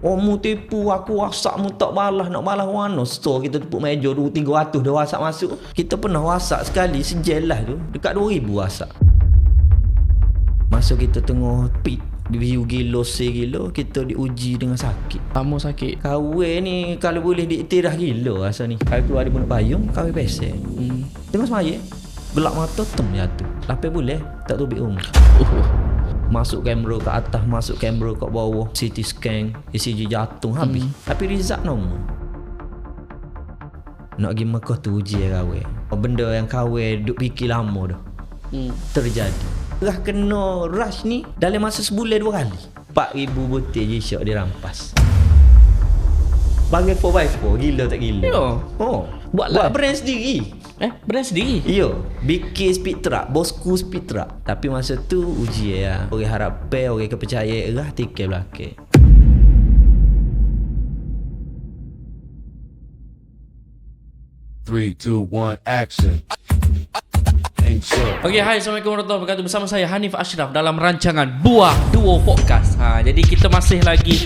Oh mu tipu aku WhatsApp mu tak balas, nak balas mana? Store kita tepuk meja 200-300 dah WhatsApp masuk. Kita pernah WhatsApp sekali sejelas tu dekat 2000 WhatsApp. Masa kita tengah peak view gila, gila, kita diuji dengan sakit. Kamu sakit. Kahwin ni kalau boleh diiktiraf gila rasa ni. Kalau keluar dia bunuh payung, kahwin pesel. Tengok semaya. Gelap mata tem jatuh. Lapis boleh tak tubik masuk kamera ke atas, masuk kamera kat bawah, CT scan, ECG jatuh habis. Tapi result normal. Nak pergi Mekah tu uji kahwin. Benda yang kahwin duk fikir lama dah. Terjadi. Dah kena rush ni dalam masa sebulan 2 kali. 4,000 butir G-Shock dirampas. Panggil 4x4, gila tak gila? Yo. Oh, buat brand sendiri. Brand sendiri? Yo, BK Speed Truck, Bosku Speed Truck. Tapi masa tu uji ya. Orang harap pay, orang kepercayaan erah tiket belakang. Three, two, one, action. Okay, hai, Assalamualaikum warahmatullahi wabarakatuh. Bersama saya Hanif Ashraf dalam rancangan Buah Duo Podcast. Jadi kita masih lagi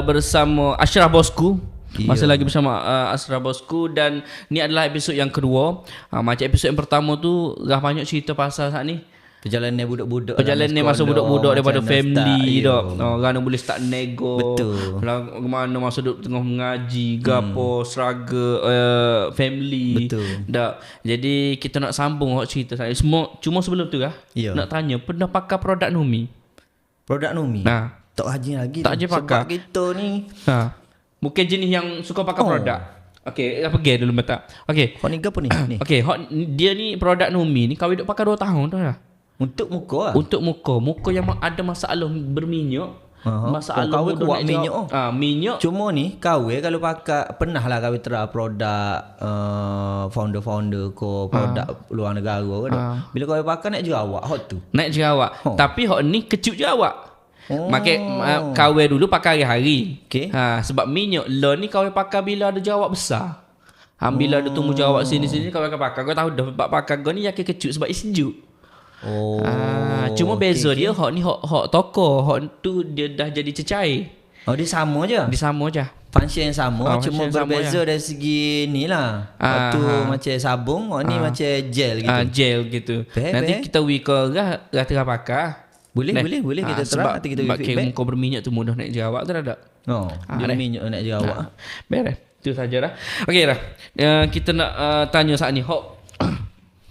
bersama Ashraf Bosku. Masih lagi bersama Ashraf Bosku. Dan ni adalah episod yang kedua. Macam episod yang pertama tu dah banyak cerita pasal saat ni Perjalanan budak-budak, perjalanan masa budak-budak daripada family start, dah. Kerana boleh start nego. Betul. Mana masa duduk tengah mengaji, gapo, struggle, family. Betul. Dah. Jadi kita nak sambung cerita saya. Cuma sebelum tu nak tanya, pernah pakai produk Numi? Produk Numi? Nah. Tak rajin lagi. Tak rajin pakai. Sebab kita ni mungkin jenis yang suka pakai produk. Okey, apa gay dulu mata. Okey. Hot ni ke apa ni? Okey, dia ni produk Numi ni kau duk pakai 2 tahun tu dah. Untuk muka lah. Untuk muka yang ada masalah berminyak. Masalah kahwin kuat minyak. Minyak. Cuma ni kahwin kalau pakai, pernah lah kahwin terap produk founder-founder ko produk luar negara ke. Bila kahwin pakai naik jerawat hot tu. Naik jerawat. Tapi hot ni kecut jerawat. Kahwin dulu pakai hari-hari. Okay. Sebab minyak lo ni kahwin pakai bila ada jerawat besar. Bila ada tumbuh jerawat sini-sini kau pakai. Kau tahu dah pakai kau ni yakin kecut sebab sejuk. Cuma beza dia hot ni hot toko. Hot tu dia dah jadi cecair. Dia sama je. Dia sama je. Function yang sama, cuma function berbeza dari segi ni lah. Tu macam sabung, ni macam gel gitu. Gel gitu. Nanti kita ke rata pakai. Boleh kita terang nanti kita feedback. Muka berminyak tu mudah naik jerawat tu ada. Dia minyak naik jerawat. Beres. Itu saja dah. Okey dah. Kita nak tanya saat ni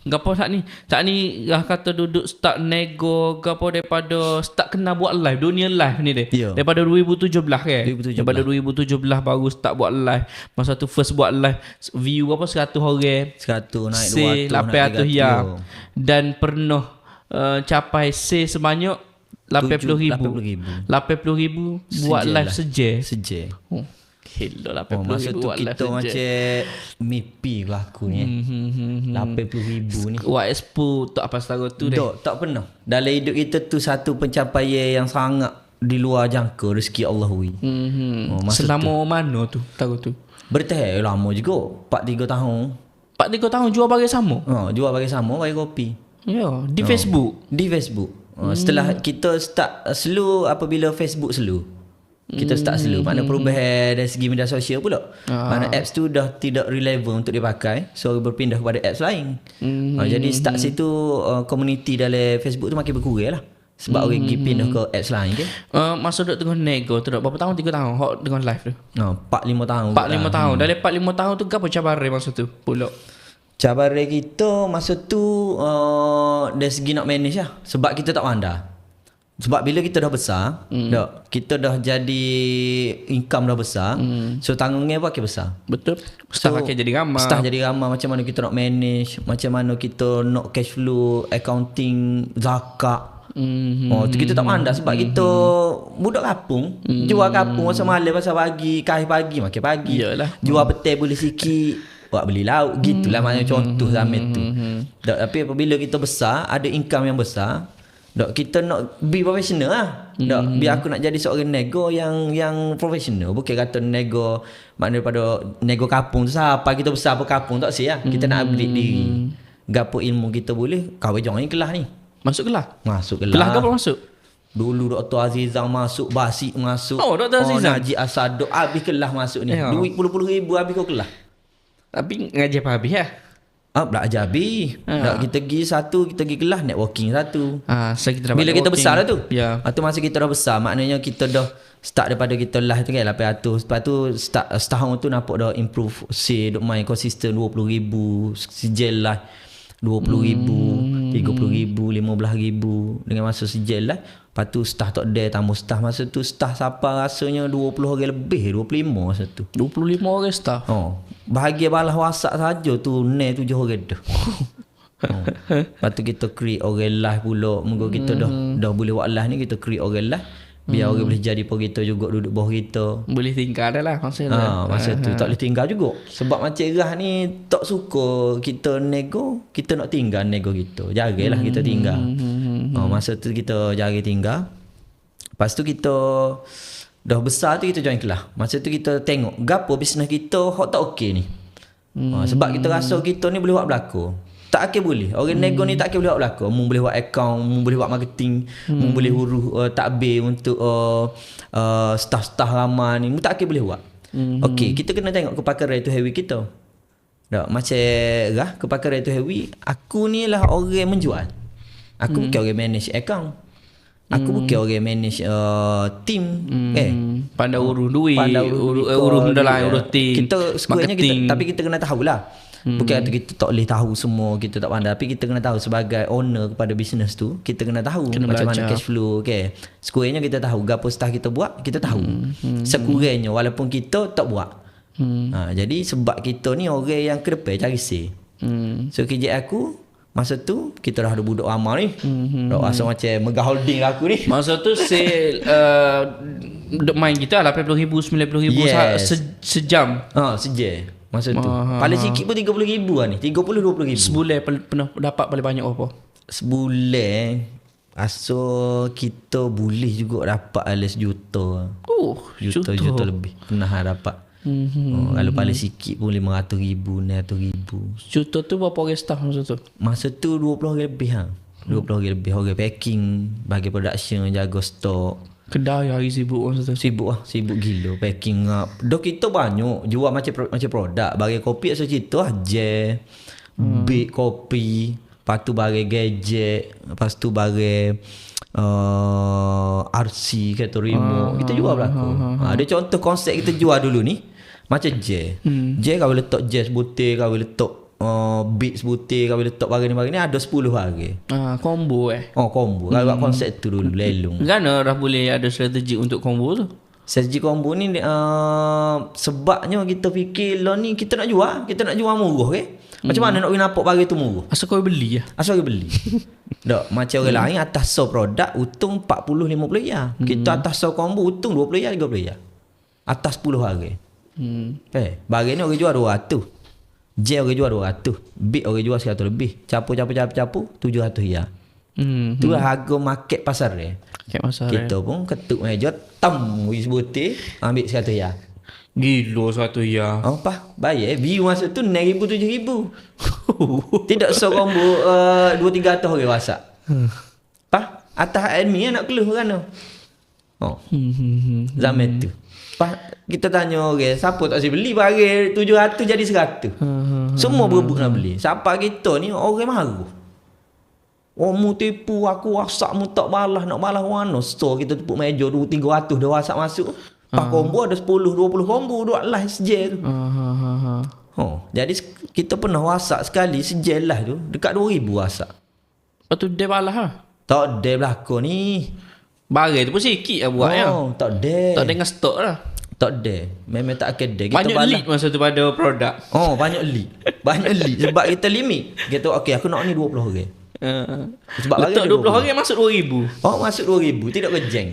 gapo saat ni? Saat ni dah kata duduk start nego gapo daripada start kena buat live, dunia live ni deh. Yeah. Daripada 2017 kan? 2017. Daripada 2017 baru start buat live. Masa tu first buat live view apa 100 orang. 100 naik 200 800 ya. Dan pernah capai sebanyak 80,000 buat live seje. Hello 80,000 masa tu kita macam mimpi laku ni 80,000 ni. Wah expo tak apa setara tu deh. Tak pernah. Dalam hidup kita tu satu pencapaian yang sangat di luar jangka rezeki Allah wi. Selama mana tu tahu tu? Bertahan lama juga. 4-3 tahun. 4-3 tahun jual barang sama. Jual barang sama, barang kopi. Ya, di Facebook. Di Facebook. Setelah kita start slow apabila Facebook slow. Kita start slow. Mana perubahan dari segi media sosial pula. Mana apps tu dah tidak relevan untuk dipakai. So berpindah kepada apps lain. Jadi start situ community dalam Facebook tu makin berkurang lah. Sebab orang pergi pindah ke apps lain ke. Masa duduk tengah nego tu berapa tahun? 3 tahun hot dengan live tu. 4-5 tahun. 4-5 tahun. Dari 4-5 tahun tu apa cabaran masa tu pula? Cabaran kita masa tu dari segi nak manage lah. Sebab kita tak pandai. Sebab bila kita dah besar, kita dah jadi income dah besar, so tanggungnya pun akan besar. Betul. Start akan jadi ramai. Start jadi ramai macam mana kita nak manage, macam mana kita nak cash flow, accounting, zakat. Tu kita tak pandai sebab kita budak kampung, jual kampung masa malam pasal pagi, kahir pagi, makan pagi. Yalah. Jual petai boleh sikit, buat beli lauk, gitulah maknanya contoh zaman tu. Tapi apabila kita besar, ada income yang besar, kita nak be professional lah. Biar aku nak jadi seorang nego yang professional. Bukan kata nego makna daripada nego kapung tu siapa kita besar apa kapung tak sih lah. Kita nak upgrade diri. Gapo ilmu kita boleh, kau join kelas ni. Masuk kelas? Masuk kelas. Kelas apa masuk? Dulu Dr. Azizan masuk, Basik masuk. Oh, Dr. Azizan. Najib Asadok habis kelas masuk ni. Ya. Duit puluh-puluh ribu habis kau kelas. Tapi ngaji apa habis ya? Belajar habis. Kita pergi kelas networking satu. So kita dapat Bila kita networking. besar lah tu. Ya. Lepas tu masa kita dah besar, maknanya kita dah start daripada kita lah tu kan 800. Lepas tu setahun tu nampak dah improve. Duk main konsisten 20,000. Sijil lah 20,000, 30,000, 15,000. Dengan masuk sijil lah. Lepas tu staff tak ada, tambah staff. Masa tu staff siapa rasanya 20 orang lebih, 25 masa tu. 25 orang staff. Bahagia balas WhatsApp saja tu, 7 orang dah. Lepas tu kita create orang live pula. Moga kita dah boleh buat live ni, kita create orang live. Biar orang boleh jadi pun kita juga duduk bawah kita. Boleh tinggal dah lah masa tu. Masa tu tak boleh tinggal juga. Sebab macam Rah ni tak suka kita nego, kita nak tinggal nego kita. Jagalah kita tinggal. Masa tu kita jaga tinggal. Lepas tu kita dah besar tu kita join kelas. Masa tu kita tengok gapo bisnes kita hok tak okey ni. Sebab kita rasa kita ni boleh buat belakang. Tak akan boleh. Orang nego ni tak akan boleh buat belakang. Mu boleh buat account, mu boleh buat marketing, mu boleh huruf takbir untuk staff-staff ramai ni. Mu tak akan boleh buat. Okey, kita kena tengok kepakaran itu heavy kita. Tak, macam Rah, kepakaran itu heavy, aku ni lah orang menjual. Aku bukan orang manage account. Aku bukan orang manage team. Pandai urus duit, urus benda lain, urus team. Kita sekurangnya kita, tapi kita kena tahulah. Bukan kata kita tak boleh tahu semua, kita tak pandai, tapi kita kena tahu sebagai owner kepada bisnes tu, kita kena tahu macam mana cash flow. Sekurangnya kita tahu gapo staff kita buat, kita tahu. Sekurangnya walaupun kita tak buat. Jadi sebab kita ni orang yang ke depan cari say. So kerja aku masa tu kita dah ada budak amal ni. Dah rasa macam mega holding lah aku ni. Masa tu sale main kita 80,000, 90,000 sejam. Sejam. Masa tu paling sikit pun 30,000 lah ni. 30-20,000 sebulan pernah dapat paling banyak apa? Sebulan rasa kita boleh juga dapat alis juta. Juta lebih pernah dapat. Kalau paling sikit pun 500,000, 600,000. Juta tu berapa orang staff masa tu? Masa tu 20 orang lebih 20 orang lebih. Orang packing, bagi production, jaga stok. Kedai hari sibuk masa tu. Sibuk gila packing up. Dah kita banyak jual macam produk. Bagi kopi asal cerita je. Big kopi, lepas tu bagi gadget, lepas tu bagi RC kereta remote. Kita jual belakang. Ada contoh konsep kita jual dulu ni. Macam je. Je kau boleh letak je sebutir, kau boleh letak beat sebutir, kau boleh letak barang ni ada 10 barang. Combo combo. Kalau buat konsep tu dulu lelong. Kenapa dah boleh ada strategi untuk combo tu? Strategi combo ni sebabnya kita fikir lah ni kita nak jual murah Macam mana nak nampak barang tu murah? Asal kau beli ya? Asal kau beli. Tak, macam orang lain atas so produk untung 40-50 ya. Kita atas so combo untung 20 ya, 30 ya. Atas 10 barang. Barang ni orang jual 200. Gel orang jual 200. Bit orang jual 100 lebih. Capu 700 ya. Tu lah harga market pasar dia. Kita pun ketuk meja tam wis butir ambil 100 ya. Gila 100 ya. Apa? Bayar view masa tu 6,000 7,000. Tidak so combo 2-300 orang WhatsApp. Apa? Atas admin nak keluh kan. Zaman tu. Kita tanya orang, siapa tak boleh beli barang 700 jadi 100. Semua berebut nak beli. Siapa kita ni orang marah. Mu tipu aku WhatsApp mu tak balas, nak balas mana. Store kita tepuk meja 200-300 dah WhatsApp masuk. Pak combo ada 10-20 combo duk live sejel tu. Jadi kita pernah WhatsApp sekali sejel lah tu dekat 2,000 WhatsApp. Lepas tu dia balas lah. Tak ada belakang ni. Barang tu pun sikit lah buat ya. Tak ada. Tak ada dengan stok lah. Tak ada. Memang tak ada. Kita banyak lead masa tu pada produk. Banyak lead. Banyak lead. Sebab kita limit. Kita okey aku nak ni 20 orang. Sebab letak 20 orang masuk 2,000. Masuk 2,000. Tidak kejeng.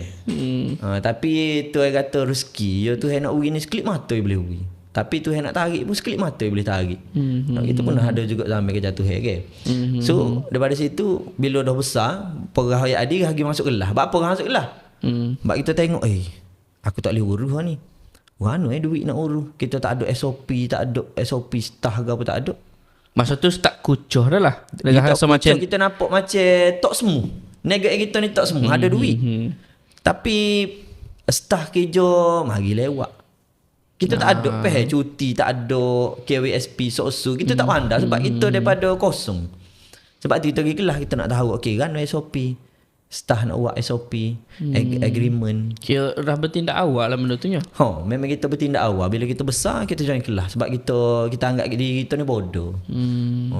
Tapi tu yang kata rezeki. Ya tu yang nak uri ni sekelip mata boleh uri. Tapi tu yang nak tarik pun sekelip mata boleh tarik. Kita pernah ada juga sampai ke jatuh ke. So daripada situ bila dah besar perah ayat adik lagi masuk kelas. Apa perah masuk kelas? Sebab kita tengok aku tak boleh urus ni. Mana duit nak urus. Kita tak ada SOP, tak ada SOP staff ke apa tak ada. Masa tu start kucuh dah lah. Dengan rasa macam kita nampak macam tak semua. Nego kita ni tak semua ada duit. Tapi staf kerja mari lewat. Kita tak ada cuti, tak ada KWSP, SOSU. Kita tak pandai sebab kita daripada kosong. Sebab tu kita pergi kelas, kita nak tahu, okay kan SOP. Staff nak buat SOP, agreement. Kira dah bertindak awal lah benda tu nya. Memang kita bertindak awal. Bila kita besar, kita join kelas. Sebab kita anggap diri kita ni bodoh.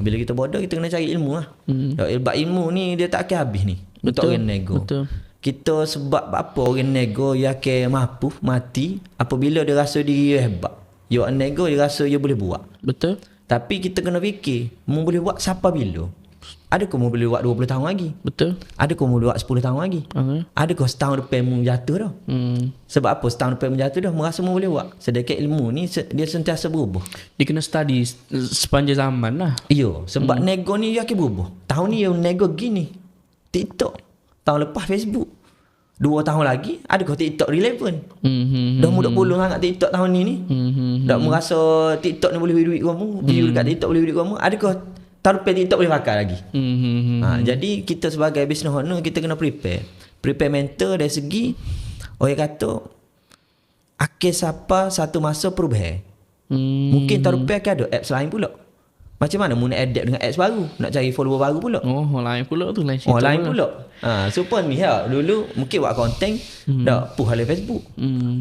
Bila kita bodoh, kita kena cari ilmu lah. Sebab ilmu ni, dia tak akan habis ni. Untuk orang nego. Betul. Kita sebab apa orang nego, dia akan mampu, mati. Apabila dia rasa diri dia hebat. Dia orang nego, dia rasa dia boleh buat. Betul. Tapi kita kena fikir, mu boleh buat siapa bila? Adakah mu boleh buat 20 tahun lagi? Betul. Adakah mu boleh buat 10 tahun lagi? Adakah setahun depan mu jatuh dah? Sebab apa setahun depan mu jatuh dah? Merasa mu boleh buat. Sedangkan ilmu ni dia sentiasa berubah. Dia kena study sepanjang zaman lah. Ya, sebab nego ni dia akan berubah. Tahun ni yang nego gini. TikTok. Tahun lepas Facebook. 2 tahun lagi adakah TikTok relevan? Dah mudah pulung sangat TikTok tahun ni. Dah merasa TikTok ni boleh beri duit kamu, view dekat TikTok boleh beri duit kamu. Adakah tahun depan TikTok boleh pakai lagi? Jadi kita sebagai business owner kita kena prepare mental dari segi orang kata akhir siapa satu masa perubahan. Mungkin tahun depan akan ada apps lain pula. Macam mana mu nak adapt dengan apps baru? Nak cari follower baru pula? Lain pula tu, lain cerita. Lain pula. So pun ni dulu mungkin buat konten dah puh halal Facebook.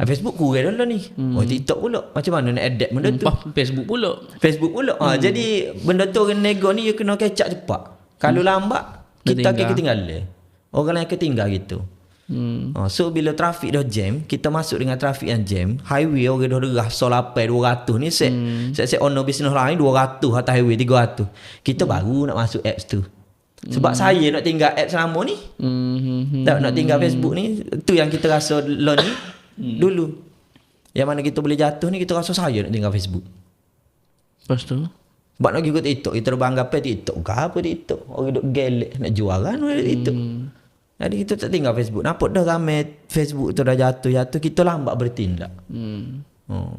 Facebook kurang dah ni. TikTok pula. Macam mana nak adapt benda tu? Facebook pula. Jadi benda tu orang nego ni dia kena catch up cepat. Kalau lambat kita akan ketinggalan. Orang lain akan tinggal gitu. So bila trafik dah jam, kita masuk dengan trafik yang jam, highway orang dah derah solapai 200 ni set owner business lain 200 atas highway 300. Kita baru nak masuk apps tu. Sebab saya nak tinggal apps lama ni. Tak nak tinggal Facebook ni. Tu yang kita rasa loan ni dulu. Yang mana kita boleh jatuh ni, kita rasa saya nak tinggal Facebook. Lepas tu sebab nak pergi ke TikTok, kita beranggap TikTok ke apa TikTok. Orang duk gelek nak jual kan TikTok. Jadi kita tak tinggal Facebook. Nampak dah ramai Facebook tu dah jatuh. Kita lambat bertindak.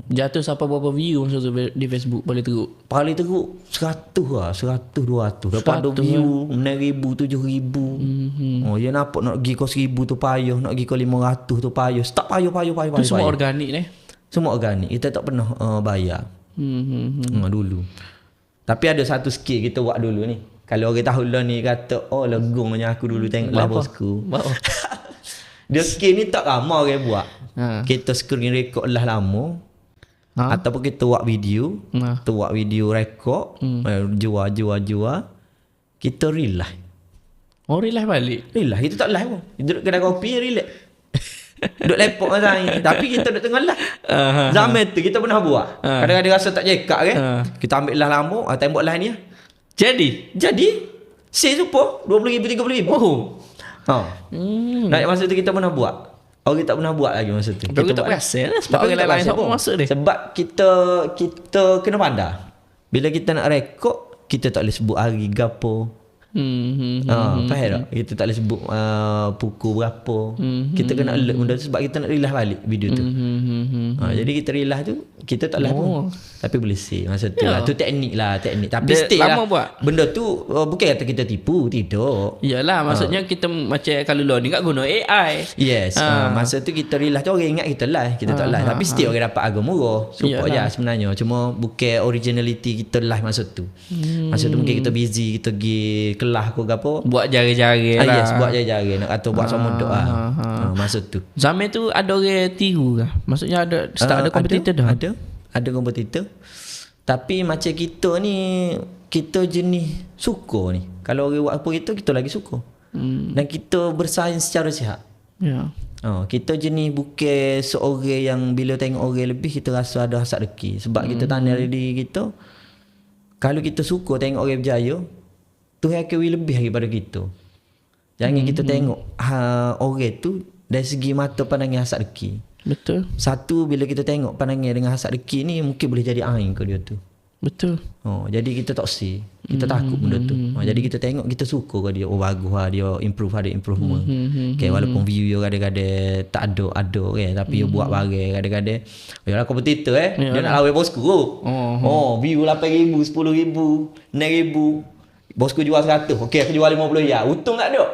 Jatuh sampai berapa view masa tu di Facebook paling teruk? Paling teruk 100 lah. 100, 200. Lepas ada view 6,000, 7,000. Dia nampak nak pergi ke 1,000 tu payah. Nak pergi ke 500 tu payah. Start payah. Itu semua organik ni? Semua organik. Kita tak pernah bayar. Dulu. Tapi ada satu skill kita buat dulu ni. Kalau orang tahu lah ni kata, legungnya aku dulu tengok lah bosku. Dia skill ni tak ramai orang buat. Kita screen record lah lama. Ataupun kita buat video. Kita buat video record. Jual. Kita relax. Relax balik? Relax. Kita tak live pun. Kita duduk kedai kopi relax. Duduk lepok macam ni. Tapi kita duduk tengah live. Zaman tu kita pernah buat. Kadang-kadang rasa tak cekak kan. Kita ambil lah lama. Tembok live ni lah. Jadi sale super 20,000 30,000. Naik masa tu kita pernah buat. Orang tak pernah buat lagi masa tu. Kita tak perasan lah sebab orang lain tak masuk dia. Sebab kita kena pandai. Bila kita nak rekod, kita tak boleh sebut hari gapo. Faham tak? Kita tak boleh sebut pukul berapa. Kita kena alert benda tu sebab kita nak rilas balik video tu. Jadi kita rilas tu kita tak live pun. Tapi boleh save masa tu lah. Tu teknik lah. Tapi stay lah. Buat. Benda tu bukan kata kita tipu. Tidak. Yalah maksudnya kita macam kalau lo ni kat guna AI. Yes. Masa tu kita rilas tu orang ingat kita live. Kita tak live. Tapi still orang dapat harga murah. Support je sebenarnya. Cuma bukan originality kita live masa tu. Masa tu mungkin kita busy. Kita pergi kelas ke apa. Buat jari-jari lah. Yes. Buat jari-jari. Nak kata buat sama duk lah. Masa tu. Zaman tu ada orang tiru kah? Maksudnya ada start ada kompetitor dah? Ada kompetitor. Tapi macam kita ni, kita jenis suka ni. Kalau orang buat apa kita lagi suka. Dan kita bersaing secara sihat. Kita jenis bukan seorang yang bila tengok orang lebih kita rasa ada hasad deki. Sebab kita tanya diri kita, kalau kita suka tengok orang berjaya, Tuhan akan lebih daripada kita. Jangan kita tengok orang tu dari segi mata pandangan hasad deki. Betul. Satu, bila kita tengok pandangan dengan hasad deki ni mungkin boleh jadi aing ke dia tu. Betul. Jadi kita tak see. Kita takut benda tu. Jadi kita tengok, kita suka ke dia. Bagus lah dia improve, ada improvement. Okay, walaupun view dia kadang-kadang tak ada kan. Tapi dia buat barang kadang-kadang. Yalah kompetitor dia nak lawan bosku. View 8,000, 10,000, 6,000. Bosku jual 100. Okay, aku jual 50 ya. Untung tak ada.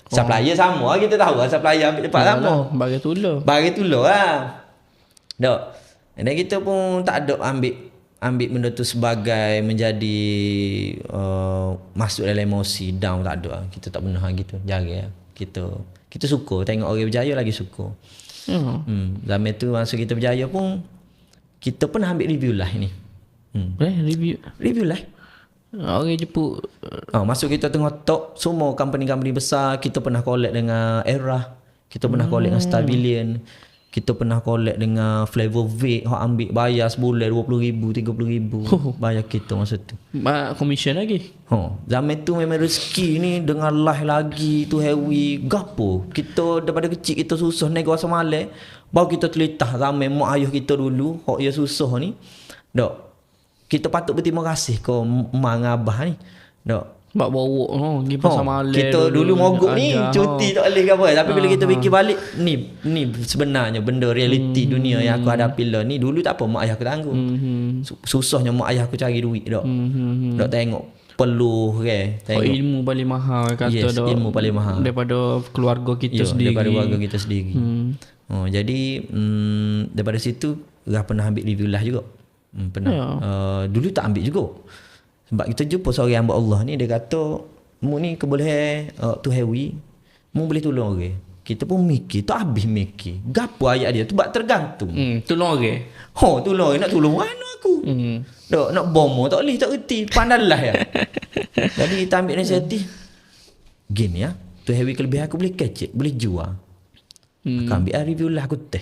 Supplier sama kita tahu lah supplier ambil tempat sama. Bagi tolong. Bagi tolong lah. Dok. Dan kita pun tak ada ambil benda tu sebagai menjadi masuk dalam emosi, down, tak ada. Kita tak pernah gitu. Jaga. Kita suka tengok orang berjaya, lagi suka. Zaman tu masa kita berjaya pun kita pernah ambil review lah ni. Review lah. Orang jemput. Masuk kita tengah top semua company-company besar. Kita pernah collab dengan Era. Kita pernah collab dengan Stabilian. Kita pernah collab dengan Flavor Vape. Hak ambil bayar sebulan RM20,000, RM30,000. Bayar kita masa tu. Commission lagi. Zaman tu memang rezeki ni dengan live lagi tu heavy. Gapo? Kita daripada kecil kita susah nego asam malam. Baru kita telitah zaman mak ayah kita dulu. Hak ya susah ni. Dok. Kita patut berterima kasih ke mak dengan abah ni. Dok. Bak bawa pergi pasar malam. Kita dulu mogok ni cuti tak boleh ke apa. Tapi bila kita fikir balik ni sebenarnya benda realiti dunia yang aku hadapi lah ni. Dulu tak apa mak ayah aku tanggung. Susahnya mak ayah aku cari duit dok. Dok tengok perlu tengok. Ilmu paling mahal kata dok. Ilmu paling mahal daripada keluarga kita sendiri. Daripada keluarga kita sendiri. Jadi daripada situ dah pernah ambil review lah juga. Pernah. Dulu tak ambil juga. Sebab kita jumpa seorang hamba Allah ni, dia kata, mu ni kebolehan tu heavy, mu boleh tolong orang. Kita pun mikir, tak habis mikir. Gapo ayat dia tu bak tergantung. Tolong orang. Tolong orang, nak tolong mana aku? Dok, nak bomo tak boleh, tak reti. Pandailah ya. Jadi kita ambil inisiatif. Gini ya, tu heavy kelebihan aku boleh kecek, boleh jual. Aku ambil review lah aku teh.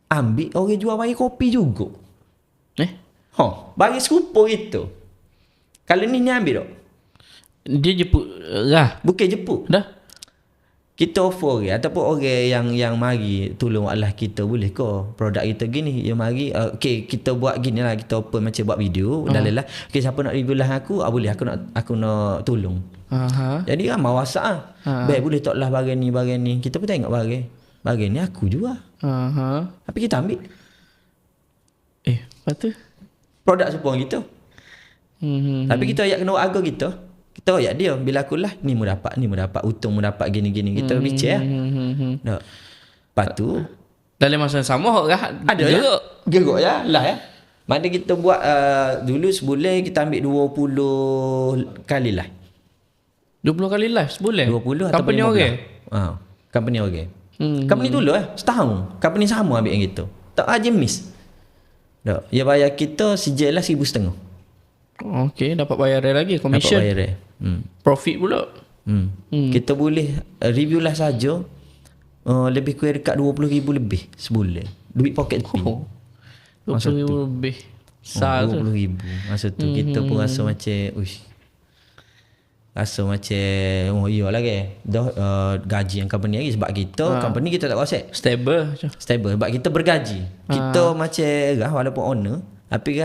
Ambil orang jual bagi kopi juga. Bagi skupo gitu. Kalau ni ambil tak? Dia jemput lah. Bukan jemput. Dah. Kita offer orang ataupun orang yang mari tolong Allah kita, boleh ke produk kita gini yang mari kita buat gini lah, kita open macam buat video dalam lah. Siapa nak review lah aku, boleh aku nak tolong. Jadi ramai WhatsApp baik boleh tak lah bagian ni. Kita pun tengok bagian ni aku jual. Tapi kita ambil. Lepas tu produk sepuluh kita. Tapi kita ayat kena buat harga kita. Kita ayat dia. Bila aku lah, ni mu dapat, untung mu dapat gini-gini. Kita bicara lah. Lepas tu dalam masa yang sama ada geruk ya lah ya. Mana kita buat dulu sebulan kita ambil 20 kali live. 20 kali live sebulan? 20 company orang? Company orang. Company dulu setahun. Company sama ambil yang gitu. Tak aja miss. Tak. Dia bayar kita sejak lah RM1,500. Okey, dapat bayar lagi commission. Dapat bayar. Profit pula. Kita boleh review lah saja lebih kurang dekat RM20,000 lebih sebulan. Duit pocket pin. RM20,000 lebih. Besar tu. RM20,000 masa tu. Kita pun rasa macam iyalah dah gaji yang company lagi sebab kita company kita tak kuasa stable sebab kita bergaji. Kita macam walaupun owner tapi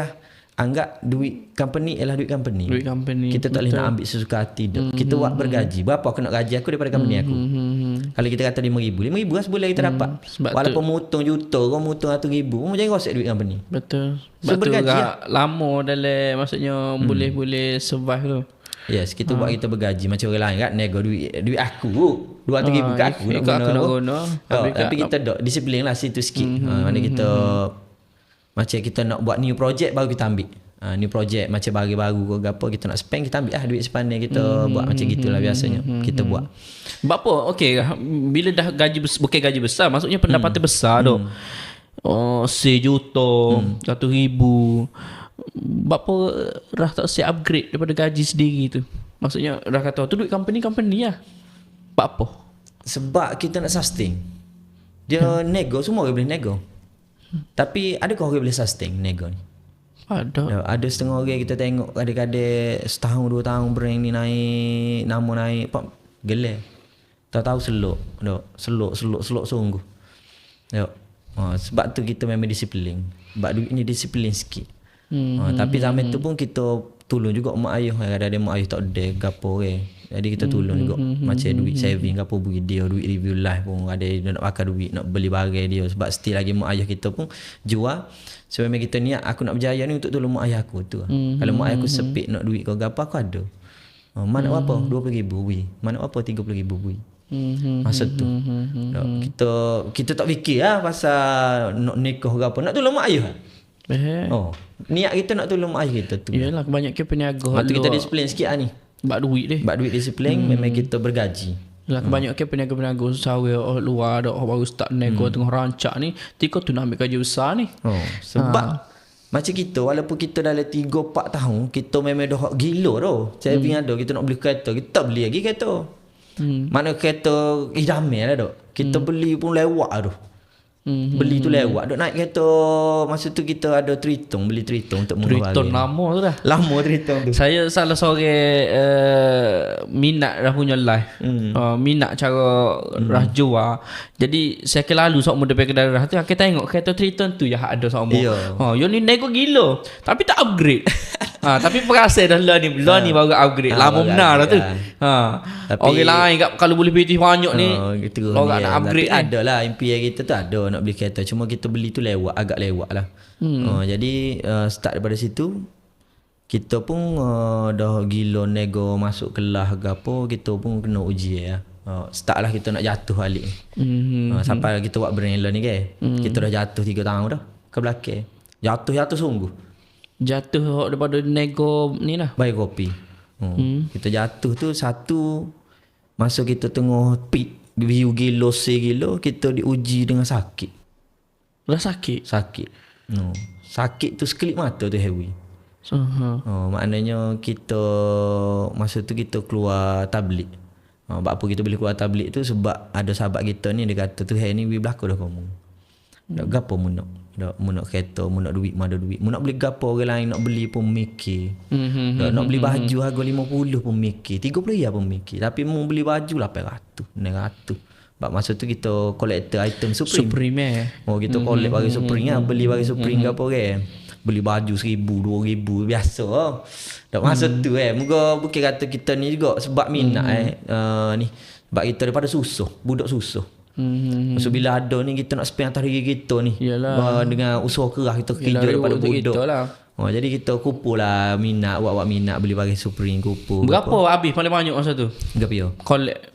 anggap duit company ialah duit company. Kita tak boleh nak ambil sesuka hati kita buat bergaji. Berapa aku nak gaji aku daripada company aku. Kalau kita kata RM5,000 lah sebulan kita dapat. Walaupun mutong juta kau mutong RM100,000 pun jangan rosak duit company. Betul. Sebab bergaji lama dalam maksudnya boleh survive tu. Yes, kita buat kita bergaji macam orang lain kan, nego duit aku RM200,000 kat aku nak guna. Tapi kita disiplin lah situ sikit. Mana kita macam kita nak buat new project baru kita ambil. New project macam baru ke apa kita nak spend, kita ambil kita kita buat macam gitulah biasanya kita buat. Berapa? Okey, bila dah bukan gaji besar, maksudnya pendapatan besar tu. RM1,000,000, RM100,000. Berapa dah tak siap upgrade daripada gaji sendiri tu? Maksudnya dah kata tu duit company lah. Apa? Sebab kita nak sustain. Dia nego, semua orang boleh nego. Tapi adakah orang boleh sustain nego ni? Ada setengah orang kita tengok kadang-kadang setahun 2 tahun brand ni naik, nama naik, gelap. Tak tahu selok sungguh. Sebab tu kita memang disiplin. Sebab duit ni disiplin sikit. Tapi zaman tu pun kita tolong juga mak ayah. Kadang-kadang mak ayah tak ada gapo jadi kita tolong juga. Macam duit saving gapo bagi dia, duit review live pun ada dia nak pakai duit nak beli barang dia. Sebab still lagi mak ayah kita pun jual. So memang kita niat aku nak berjaya ni untuk tolong mak ayah aku tu. Kalau mak ayah aku sepit nak duit ke gapo aku ada. Mana apa 20,000 bui. Mana apa 30,000 bui. Masa tu. Kita tak fikir lah pasal nak nikah ke apa. Nak tolong mak ayah. Niat kita nak tolong mak ayah kita tu. Yalah kebanyakan peniaga. Waktu kita disiplin sikit lah ni. Bak duit deh. Bak duit disiplin memang kita bergaji. Yalah kebanyakan peniaga-peniaga sawe luar dak baru start nego tengah rancak ni, tika tu nak ambil gaji besar ni. Sebab macam kita walaupun kita dalam 3-4 tahun kita memang dah gila tu. Saving ada kita nak beli kereta, kita tak beli lagi kereta. Mana kereta damai lah dok. Kita beli pun lewat tu. Beli tu lewat. Dok naik kereta masa tu kita ada Triton, beli Triton untuk mengawal. Triton lama tu dah. Lama Triton tu. Saya salah seorang minat dah punya live. Minat cara rah jual. Jadi saya ke lalu sok muda pergi darah tu kita tengok kereta Triton tu yang ada sama. Yo ni nego gila. Tapi tak upgrade. Tapi perasa dah lah ni baru upgrade. Lama benar dah tu. Tapi orang lain kalau boleh beli banyak ni orang nak upgrade. Tapi ada lah impian kita tu ada nak beli kereta. Cuma kita beli tu agak lewat lah. Jadi start daripada situ kita pun dah gila nego masuk kelas ke apa, kita pun kena uji lah. Start lah kita nak jatuh balik. Sampai kita buat brand ni kan. Kita dah jatuh 3 tahun dah ke belakang. Jatuh sungguh. Jatuh daripada nego ni lah. Bayar kopi. Kita jatuh tu satu masa kita tengah pit view gila segilo kita diuji dengan sakit. Dah sakit? Sakit. Sakit tu sekelip mata tu heavy. Maknanya kita masa tu kita keluar tablik. Sebab apa kita boleh keluar tablik tu sebab ada sahabat kita ni dia kata tu hey ni belaka dah kamu. Dak gapo mu nak? Dak mu nak kereta, mu nak duit, mu ada duit. Mu nak beli gapo orang lain nak beli pun mikir. Nak beli baju harga 50 pun mikir. 30 ya pun mikir. Tapi mu beli baju 800, 900. Sebab masa tu kita collector item Supreme. Kita collect bagi Supreme lah. Beli bagi Supreme ke apa kan. Beli baju 1,000, 2,000 biasa lah. Dak masa tu moga bukan kata kita ni juga sebab minat ni. Sebab kita daripada susah, budak susah. So bila ada ni kita nak spend atas diri kita ni. Dengan usaha keras kita kerja daripada budak lah. Jadi kita kumpul lah minat, buat minat beli bagi Supreme kumpul. Berapa habis paling banyak masa tu? Berapa ya? Collect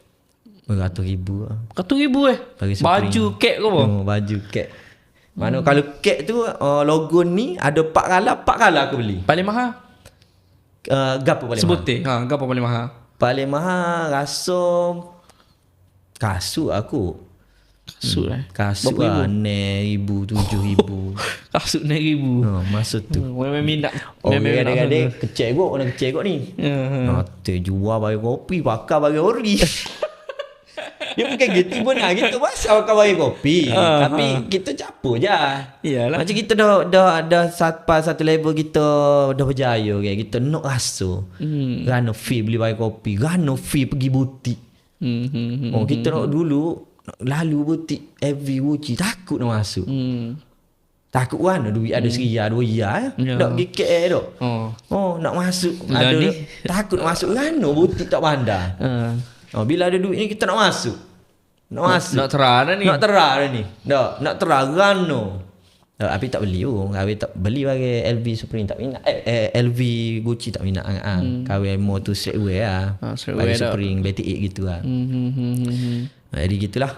RM100,000 lah. RM100,000 baju kek ke apa? Baju kek. Mana kalau kek tu logo ni ada 4 kala aku beli. Paling mahal? Gapo paling Sebutin. mahal? Gapo paling mahal? Paling mahal rasa kasut aku. Kasut Kasut lah 6,000, 7,000. Kasut 6,000. Masa tu. Memang minat. Memang kadang-kadang kecil kot ni. Nanti jual bagi kopi, pakai bagi ori. Dia bukan gitu pun lah. Kita pasal pakai bagi kopi. Tapi kita campur je. Iyalah. Macam kita dah satu level kita dah berjaya kan. Kita nak rasa. Gana fee beli bagi kopi. Gana fee pergi butik. Kita nak dulu lalu butik every Gucci takut nak masuk. Takut kan duit ada RM1, RM2 tak pergi KL dok. Nak masuk ada takut nak masuk kan butik tak pandai. Bila ada duit ni kita nak masuk. Nak terang dah ni. Nak terang gano. Tapi tak beli pun. Kawin tak beli bagi LV Supreme tak minat. LV Gucci tak minat. Kawin more tu streetwear lah. Bagi Supreme, BT8 gitu lah. Jadi gitulah.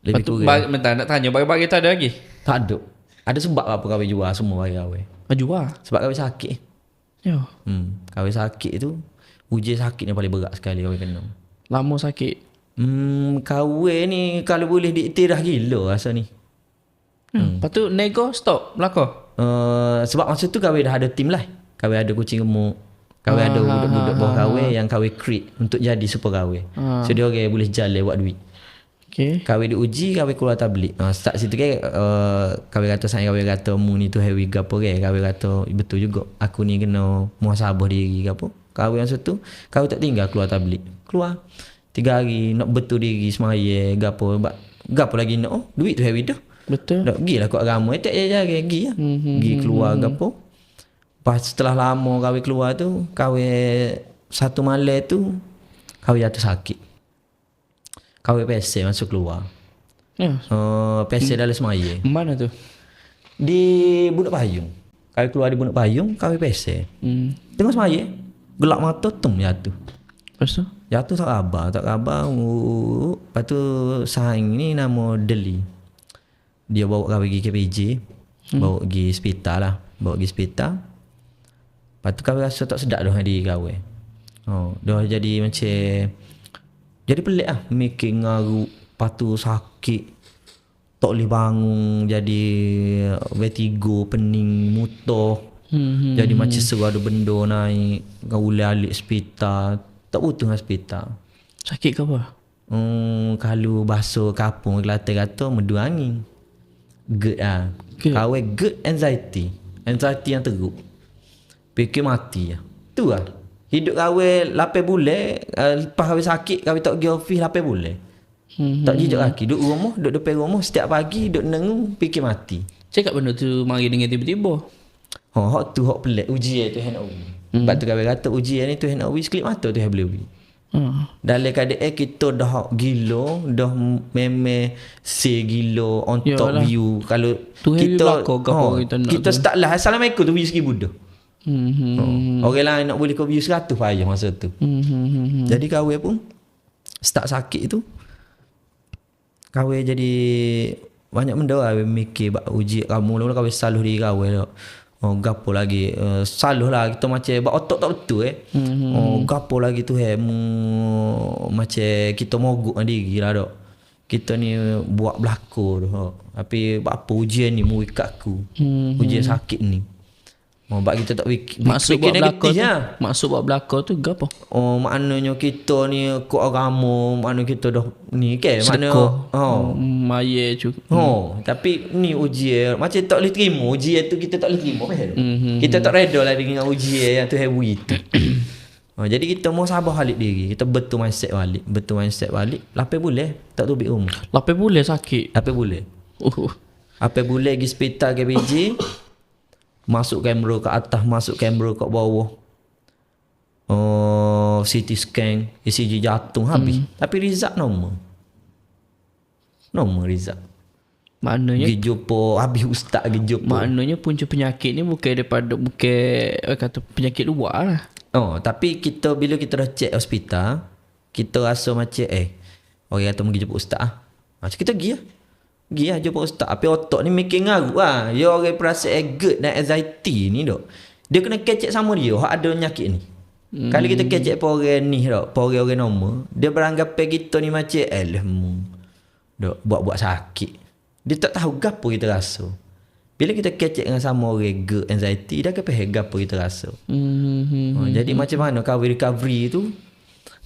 Lebih kurang. Bentar nak tanya. Bagi-bagi tu ada lagi? Tak ada. Ada sebab apa kawin jual semua bagi kawin. Jual? Sebab kawin sakit. Kawin sakit tu. Ujian sakit ni paling berat sekali kawin kena. Lama sakit? Kawin ni kalau boleh diiktiraf gila rasa ni. Lepas tu nego stop belakang? Sebab masa tu kawin dah ada tim lah. Kawin ada kucing gemuk. Kawin ada budak-budak bawah kawin yang kawin create untuk jadi super kawin. So dia orang boleh jalan buat duit. Kawin diuji, kawin keluar tablik. Start situ kan kawin kata saya kawin kata mu ni tu heavy gapo kan. Kawin kata betul juga. Aku ni kena muhasabah diri gapo. Kawin masa tu kawin tak tinggal keluar tablik. Keluar 3 hari nak betul diri semaya gapo. Gapo lagi nak duit tu heavy dah. Betul. Tak pergi lah kot agama. Tak je pergi lah. Pergi keluar ke apa. Lepas setelah lama kahwin keluar tu. Kahwin satu malam tu. Kahwin jatuh sakit. Kahwin pesel masuk keluar. Pesel dalam semaya. Mana tu? Di Budak Payung. Kahwin keluar di Budak Payung. Kahwin pesel. Tengok semaya. Gelap mata tem jatuh. Lepas tu? Jatuh tak khabar. Lepas tu saing ni nama Deli. Dia bawa kau pergi KPJ. Bawa pergi hospital lah. Lepas tu kau rasa tak sedap dah diri kau. Dah jadi macam, jadi pelik lah. Mikir ngarut. Lepas tu sakit. Tak boleh bangun. Jadi vertigo, pening, muntah. Jadi macam seru ada benda naik. Kau boleh alik hospital. Tak butuh hospital. Sakit ke apa? Kalau bahasa kapung Kelantan kata medu angin. GERD lah. Kau GERD anxiety. Anxiety yang teruk. Fikir mati lah. Tu lah. Hidup kau 8 bulan. Lepas kau sakit, kau tak pergi office 8 bulan. Tak jijak kaki. Duduk rumah, duduk depan rumah. Setiap pagi duduk nengung, fikir mati. Cakap benda tu mari dengan tiba-tiba. Hak tu hak pelik. Ujian tu hendak uji. Sebab tu kau kata ujian ni tu hendak uji. Sekelip mata tu hendak boleh uji. Dalam keadaan kita dah gila, dah memang gila on top view. Kalau tu kita kita start lah Assalamualaikum tu view 1000 dah. Orang lain nak boleh kau view 100 payah masa tu. Jadi kawan pun start sakit tu, kawan jadi banyak benda lah mikir bak uji kamu. Mula-mula kawan saluh diri kawan. Gapo lagi saluh lah kita macam bak otak tak betul gapo lagi tu macam kita mogok diri lah dok. Kita ni buat belakang tu. Tapi apa ujian ni mu ikat aku. Ujian sakit ni. Bak kita tak fikir negatif lah. Maksud buat belakang tu gapo? Maknanya kita ni kok agama, maknanya kita dah ni ke makna maya juga. Tapi ni ujian macam tak boleh terima. Ujian tu kita tak boleh terima. Kita tak reda lah dengan ujian yang tu heavy tu. Jadi kita mau sabar balik diri. Kita betul mindset balik. 8 bulan tak tubik rumah. 8 bulan sakit. 8 bulan. 8 bulan pergi hospital KPJ. Masuk kamera ke atas, masuk kamera ke bawah. CT scan, ECG jatuh habis. Tapi result normal result. Maknanya pergi jumpa habis ustaz pergi jumpa. Maknanya punca penyakit ni bukan kata penyakit luar lah. Tapi kita bila kita dah check hospital, kita rasa macam orang kata pergi jumpa ustaz macam kita pergi lah. Pergi lah jumpa ustaz. Tapi otak ni mikir ngarut lah. Dia orang perasaan GERD dan anxiety ni dok. Dia kena kecek sama dia. Hak ada penyakit ni. Kalau kita kecek per orang ni dok. Per orang normal. Dia beranggapan kita ni macam dok buat-buat sakit. Dia tak tahu gapo kita rasa. Bila kita kecek dengan sama orang GERD anxiety, dia akan faham gapo kita rasa. Jadi macam mana kau recovery tu?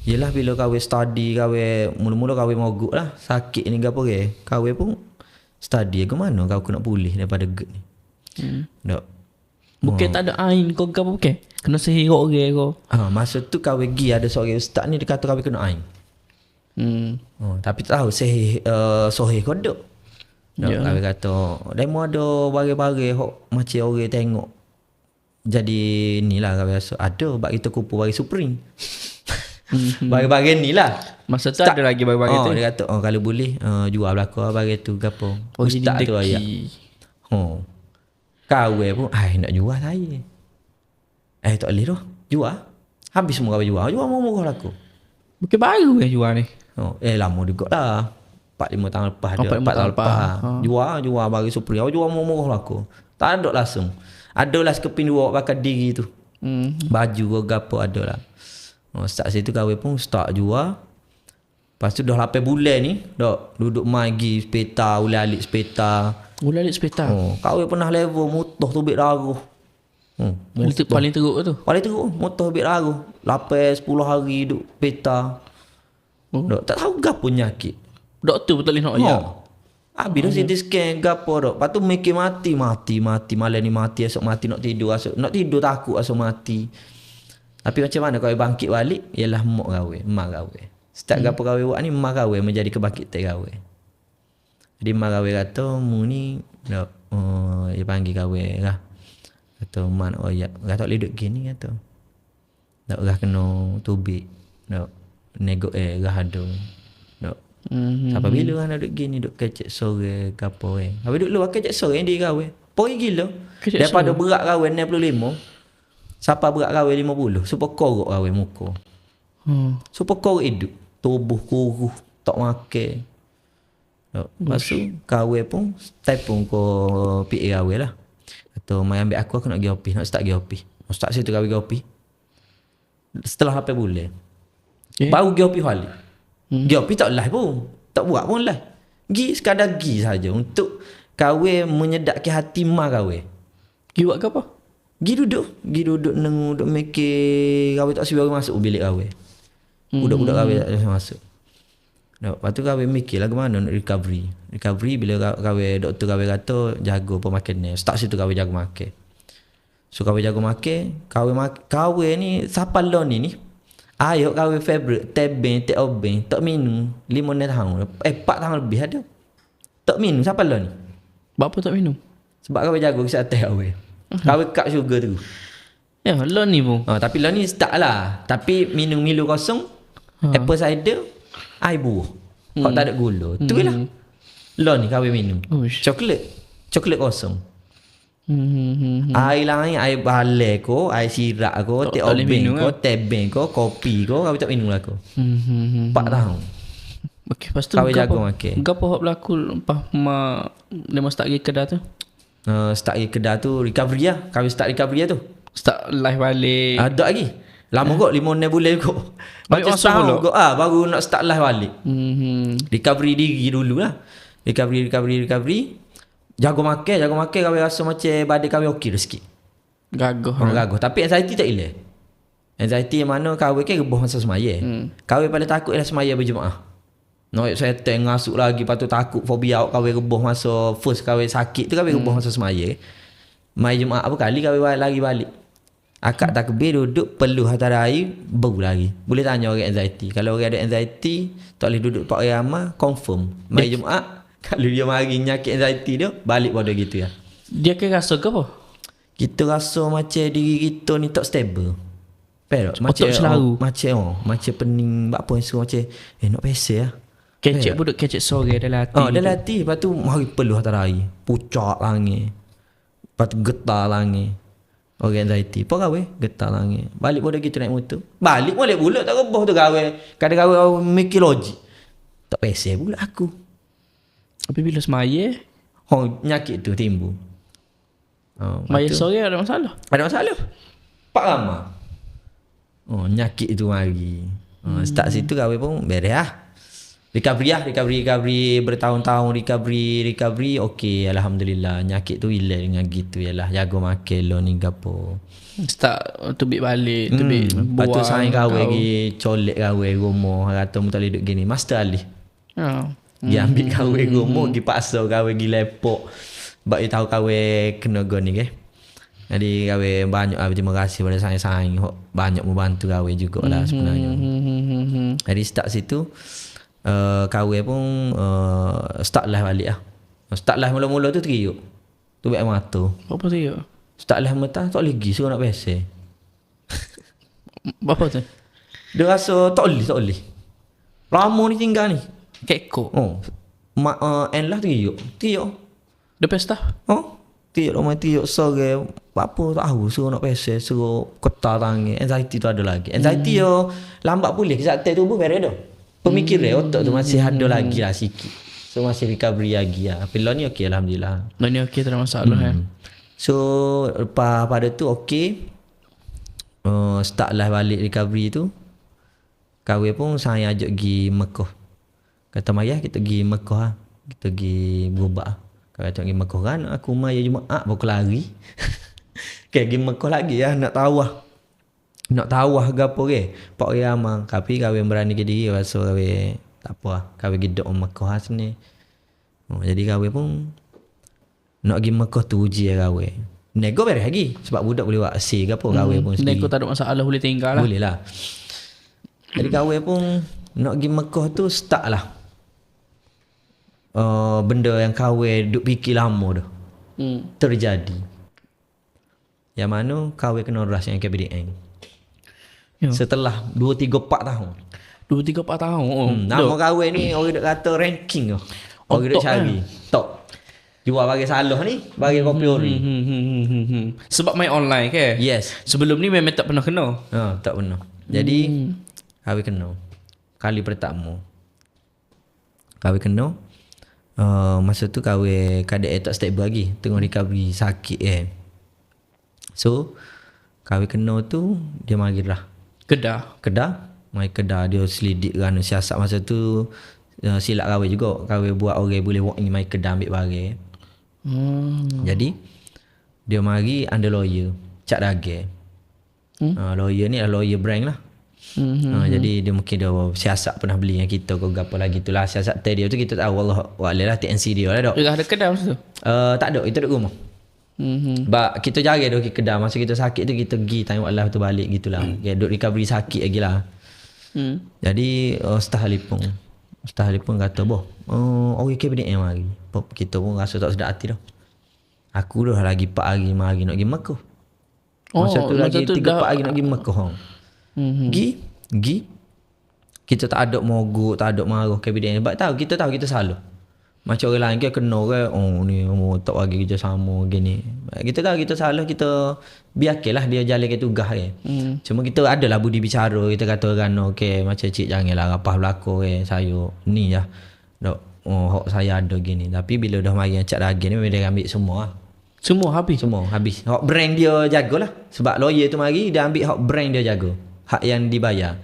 Yelah bila kau study, kau mula-mula kau mogok lah. Sakit ni gapo ke? Kau pun study ke mana kau nak pulih daripada GERD ni. Dok. Bukan tak ada ain kau gapo bukan? Kena sihir orang kau. Masa tu kau pergi ada seorang ustaz ni dia kata kau kena ain. Tapi tak tahu sihir sohih kau dok. Dok kau kata demo ada barang-barang hok macam orang tengok. Jadi inilah kau rasa ada bab kita kupu bagi Supreme. Barang-barang ni lah. Masa tu ada lagi barang-barang tu. Dia kata kalau boleh jual belakang barang tu gapo. Ustaz tu ayat. Kawan pun nak jual saya. Tak boleh dah. Jual. Habis semua kau jual. Jual murah laku. Bukan baru yang jual ni. Lama juga lah. 4-5 tahun lepas ada. 4 tahun lepas. Jual bagi Supreme. Jual murah laku. Tak ada langsung. Adalah sekeping dua pakai diri tu. Baju ke gapo adalah. Start situ kahwin pun start jual. Lepas tu dah 8 bulan ni dok duduk mai pergi hospital, alik hospital. Alik hospital. Kahwin pernah level mutah tubik darah. Paling teruk tu. Paling teruk mutah tubik darah. 8-10 hari duduk hospital. Dok tak tahu gapo penyakit. Doktor pun tak boleh nak ayat. Habis dah CT scan gapo dok. Lepas tu mikir mati malam ni mati, esok mati nak tidur, takut esok mati. Tapi macam mana kau bangkit balik? Ialah mak gawe. Setiap gapo gawe buat ni mak gawe menjadi kebangkitan gawe. Jadi mak gawe kata mu ni dak dia panggil gawe lah. Kata man kata boleh duduk gini kata. Dak gah kena tubik. Dak nego gah ada. Dak. Sampai bila kan duduk gini duduk kecek sore gapo Habis duduk luar kecek sore dia gawe. Poi gila. Daripada berat gawe 65. Siapa berat kawin 50 supaya korok kawin muka. So pokok hidup. Tubuh kuruh. Tak makan. Lepas tu kahwin pun telefon ko PA kahwin lah. Atau mai ambil aku nak pergi OP. Nak start pergi OP. Start situ kahwin pergi OP. Setelah 8 bulan. Baru pergi OP balik. Pergi OP tak live pun. Tak buat pun live. Pergi sekadar pergi saja untuk kahwin menyedakkan hati mak kahwin. Pergi buat ke apa? Pergi duduk nengu duduk mikir kahwin tak siap masuk bilik kahwin. Budak-budak kahwin tak siap masuk. Lepas tu kahwin mikir lagu mana nak recovery. Recovery bila kahwin doktor kahwin kata jaga pemakanan. Start situ kahwin jaga makan. So kahwin jaga makan, kahwin ni siapa lo ni? Ayo kahwin favorite tebing, tek obeng, tak minum 5 tahun. 4 tahun lebih ada. Tak minum siapa lo ni? Buat apa tak minum? Sebab kahwin jaga kesihatan kahwin. Kahwin cut sugar tu. Ya, lo ni pun. Tapi lo ni start lah. Tapi minum Milo kosong, apple cider, air buah. Kalau tak ada gula. Tu lah. Lo ni kahwin minum. Coklat kosong. Air lain, air balai ko, air sirap ko, teh obeng ko, tebing ko, kopi ko, kau tak minum lah ko. 4 tahun. Okey, lepas tu kahwin jaga makan. Gapo hak berlaku lepas dia start pergi kedai tu? Start pergi kedai tu recovery lah. Kahwin start recovery lah tu. Start live balik. Ada lagi. Lama kot 5-6 bulan kot. Macam setahun kot baru nak start live balik. Recovery diri dulu lah. Recovery. Jaga makan kahwin rasa macam badan kahwin okey dah sikit. Gagah. Tapi anxiety tak hilang. Anxiety yang mana kahwin kan rebah masa semaya. Kahwin paling takut ialah semaya berjemaah. Noik saya ngasuk lagi, lepas tu takut fobia kahwin rebah masa first kahwin sakit tu kahwin rebah masa semaya. Mai jemaah apa kali kahwin lagi balik. Akak takbir duduk peluh atas air bau lagi. Boleh tanya orang anxiety. Kalau orang ada anxiety tak boleh duduk 4 orang ramai confirm. Mai jemaah kalau dia mari nyakit anxiety dia balik pada gitu ya. Dia ke rasa ke apa? Kita rasa macam diri kita ni tak stable. Macam selalu. Macam pening apa yang macam nak pesel lah. Kecek pun duk kecek sore dalam hati. Dalam hati. Lepas tu mari peluh atas air. Pucak langit. Lepas tu getar langit. Orang anxiety. Apa kahwin? Getar langit. Balik pada kita naik motor. Balik boleh pula tak rebah tu kahwin. Kadang-kadang mikir logik. Tak pesel pula aku. Tapi bila semaya nyakit tu timbul. Maya sore ada masalah? Ada masalah. Pak lama. Nyakit tu mari. Start situ kahwin pun beres lah. Recovery bertahun-tahun recovery okey alhamdulillah. Nyakit tu hilang dengan gitu yalah. Jaga makan lo ni gapo. Start tubik balik, tubik buang. Lepas tu saya kahwin lagi colek kahwin rumah kata mu tak boleh duduk gini. Master Ali. Dia ambil kahwin rumah, dia paksa kahwin pergi lepok. Sebab dia tahu kahwin kena go ni ke. Jadi kahwin banyak terima kasih pada sayang-sayang. Banyak membantu kahwin jugalah sebenarnya. Jadi start situ kahwin pun start live balik lah. Start live mula-mula tu teriuk. Tu baik mata. Apa teriuk? Start live mata tak boleh pergi, suruh nak pesel. Apa tu? Dia rasa tak boleh. Lama ni tinggal ni. Kekok. And lah teriuk. Dia pesta? Teriuk rumah teriuk sore. Apa tahu suruh nak pesel, suruh ketar tangan. Anxiety tu ada lagi. Anxiety yo lambat pulih. Kesihatan tubuh beres dah. Pemikiran otak tu masih ada lagi lah sikit. So masih recovery lagi lah. Tapi lo ni okey alhamdulillah. Lo ni okey tak ada masalah So lepas pada tu okey. Start lah balik recovery tu. Kahwin pun saya ajak pergi Mekah. Kata Maya kita pergi Mekah lah. Kita pergi berubat. Kalau ajak pergi Mekah kan aku Maya Jumaat baru lari. Pergi Mekah lagi lah nak tawah. Nak tawah ke apa ke. Pak orang ramai. Tapi kahwin berani ke diri. Rasa kahwin tak apa lah. Kahwin pergi duduk Mekah lah sini. Jadi kahwin pun nak pergi Mekah tu uji lah kahwin. Nego beres lagi. Sebab budak boleh buat asyik ke apa kahwin pun sendiri. Nego tak ada masalah boleh tinggal lah. Boleh lah. Jadi kahwin pun nak pergi Mekah tu start lah. Benda yang kahwin duk fikir lama dah. Terjadi. Yang mana kahwin kena ras yang KPDN. Setelah 2-3-4 tahun. 2-3-4 tahun. Nama kahwin ni orang duk kata ranking tu. Orang duk cari. Top. Jual bagi salah ni, bagi kopi ori. Sebab main online ke? Yes. Sebelum ni memang tak pernah kena. Tak pernah. Jadi Kahwin kena. Kali pertama. Kahwin kena. Masa tu kahwin kadek tak stable lagi. Tengah recovery sakit So kahwin kena tu dia marilah Kedah. Mai Kedah dia selidik kerana siasat masa tu silap kahwin juga. Kahwin buat orang boleh walk in mai Kedah ambil barang. Jadi dia mari under lawyer Cak Dagel. Lawyer ni adalah lawyer brand lah. Jadi dia mungkin dia siasat pernah beli dengan kita ke apa lagi tu lah. Siasat dia tu kita tahu Allah wa'ala lah TNC dia lah dok. Dia ada Kedah masa tu? Tak ada, itu duduk rumah. Sebab kita jaga duk pergi Kedah. Masa kita sakit tu kita pergi tengok Allah tu balik gitulah. Duk recovery sakit lagi lah. Jadi Ustaz Halipung kata boh, orang KBD yang mari. Kita pun rasa tak sedap hati dah. Aku dah lagi 4 hari mari nak pergi Mekah. Masa tu lagi 3-4 hari nak pergi Mekah. Gi. Kita tak ada mogok, tak ada marah KBD. Sebab kita tahu kita salah. Macam orang lain ke kena ke, ni tak bagi kerja sama gini. Kita tahu kita salah, kita biarkanlah dia jalankan tugas Cuma kita adalah budi bicara, kita kata orang okey macam cik janganlah rapah belakang saya ni lah. Dok, hak saya ada gini. Tapi bila dah mari Cak Dagel ni memang dia ambil semua. Semua habis. Hak brand dia jagalah. Sebab lawyer tu mari dia ambil hak brand dia jaga. Hak yang dibayar.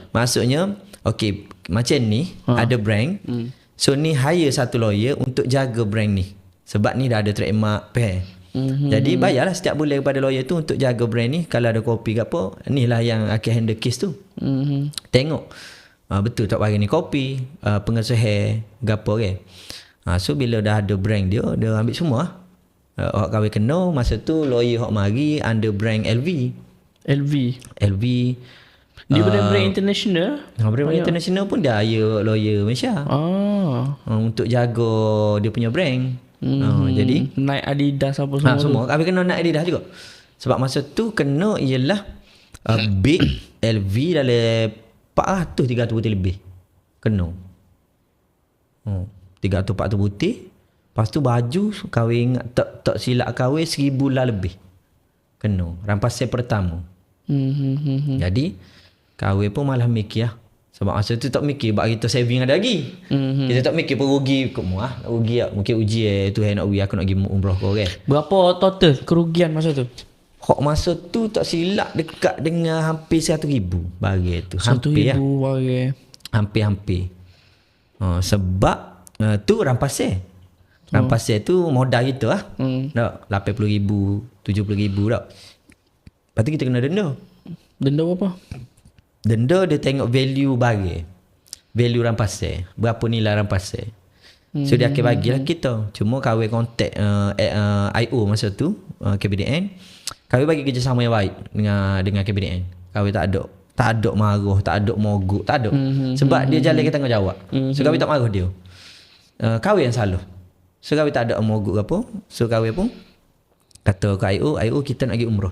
Maksudnya okey macam ni ada brand. So ni hire satu lawyer untuk jaga brand ni. Sebab ni dah ada trademark Jadi bayarlah setiap bulan kepada lawyer tu untuk jaga brand ni. Kalau ada kopi ke apa, ni lah yang akan handle case tu. Tengok betul tak bagi ni kopi, pengesahan gapo so bila dah ada brand dia ambil semua. Hak kahwin kena masa tu lawyer hak mari under brand LV. Dia brand international. Brand international pun dia hire lawyer Malaysia. Untuk jaga dia punya brand. Jadi naik Adidas apa semua. Semua kami kena naik Adidas juga. Sebab masa tu kena ialah big LV dalam 400-300 butir lebih. Kena. 300-400 butir. Lepas tu baju kahwin tak silap kahwin 1000 lah lebih. Kena. Rampasan pertama. Jadi kahwin pun malah mikir lah. Sebab masa tu tak mikir sebab kita saving ada lagi. Kita tak mikir pun rugi rugi lah. Mungkin uji tu nak uji aku nak pergi umrah kau Berapa total kerugian masa tu? Hak masa tu tak silap dekat dengan hampir 100,000 bagi tu. Hampir 1,000 bagi. Hampir. Sebab tu rampasan. Rampasan tu modal kita lah. Tak 80,000, 70,000 tak. Lepas tu kita kena denda. Denda berapa? Denda dia tengok value barang. Value rampasan. Berapa nilai rampasan. So dia akan bagilah kita. Cuma kahwin kontak IO masa tu, KBDN. Kahwin bagi kerjasama yang baik dengan KBDN. Kahwin tak ada marah, tak ada mogok, tak ada. Sebab dia jalan ke tanggungjawab. So kahwin tak marah dia. Kahwin yang salah. So kahwin tak ada mogok apa. So kahwin pun kata ke IO kita nak pergi umrah.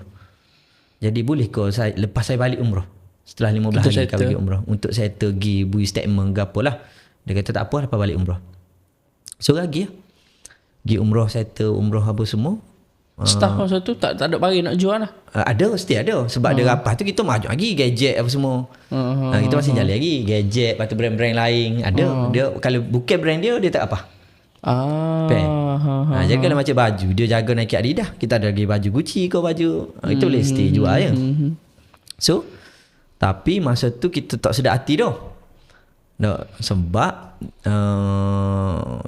Jadi boleh ke lepas saya balik umrah? Setelah 15 hari kau pergi umrah. Untuk settle pergi bui statement ke apalah. Dia kata tak apa lepas balik umrah. So lagi lah. Pergi umrah, settle umrah apa semua. Staff masa tu tak ada bagi nak jual lah. Ada, mesti ada. Sebab dia rapah tu kita maju lagi gadget apa semua. Kita masih jalan lagi gadget, lepas tu brand-brand lain. Ada. Dia kalau bukan brand dia tak apa. Jadi kalau macam baju dia jaga Nike Adidas, kita ada lagi baju Gucci ke baju itu boleh stay jual je. So tapi masa tu kita tak sedar hati dah. Sebab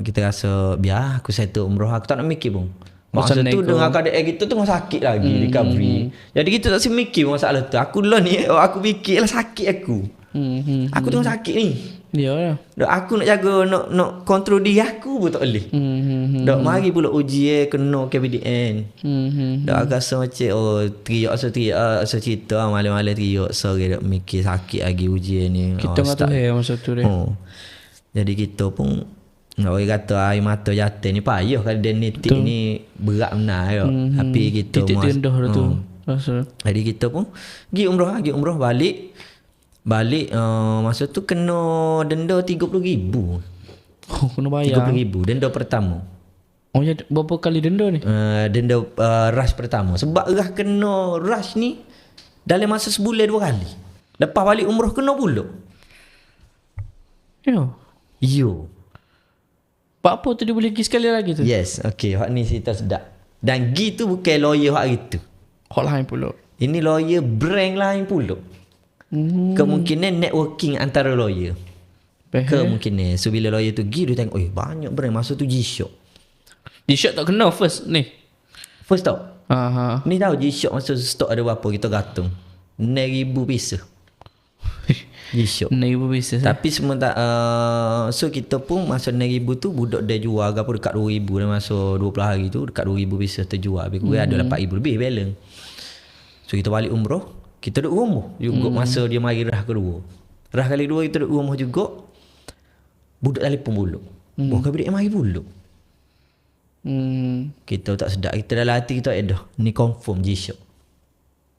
kita rasa biar aku settle umrah, aku tak nak mikir pun. Masa tu dengan keadaan kita tu sakit lagi recovery. Jadi kita tak mikir masalah tu. Aku dulu ni aku fikirlah sakit aku. Aku tengok sakit ni. Yalah. Aku nak jaga nak kontrol diri aku pun tak boleh. Dak mari pula uji kena KBDN. Dak rasa macam teriak cerita malam-malam teriak sorry dak mikir sakit lagi ujian ni. Kita ngata masa tu dia. Jadi kita pun orang kata air mata jatuh ni payah kalau dia nitik ni berat benar tapi kita titik rendah tu rasa. Jadi kita pun pergi umrah balik masa tu kena denda 30,000. Kena bayar 30,000 denda pertama. Ya, berapa kali denda ni? Denda rush pertama. Sebab kena rush ni dalam masa sebulan 2 kali. Lepas balik umrah kena pula. Yo. Pak apa tu dia boleh pergi sekali lagi tu? Yes, okay. Hak ni cerita sedap. Dan Gi tu bukan lawyer hak gitu. Hotline pula. Ini lawyer brand lain pula. Kemungkinan networking antara lawyer. Kemungkinan. So bila lawyer tu pergi, dia tengok, banyak brand. Masa tu G-Shock. G-Shock tak kena first ni. First tau. Aha. Ni tahu G-Shock masa stok ada berapa kita gantung. 6,000 piece. G-Shock. 6,000 bisa. Tapi sementara so kita pun masa 6,000 tu budak dia jual apa dekat 2,000 dah masa 20 hari tu dekat 2,000 piece terjual. Habis kurang ada 4,000 lebih balance. So kita balik umrah, kita duduk rumah juga masa dia mari rah kedua. Rah kali kedua kita duduk rumah juga. Budak telefon pulak. Bukan bidik mari pulak. Kita tak sedap. Kita dalam hati kita dah. Ni confirm G-Shock.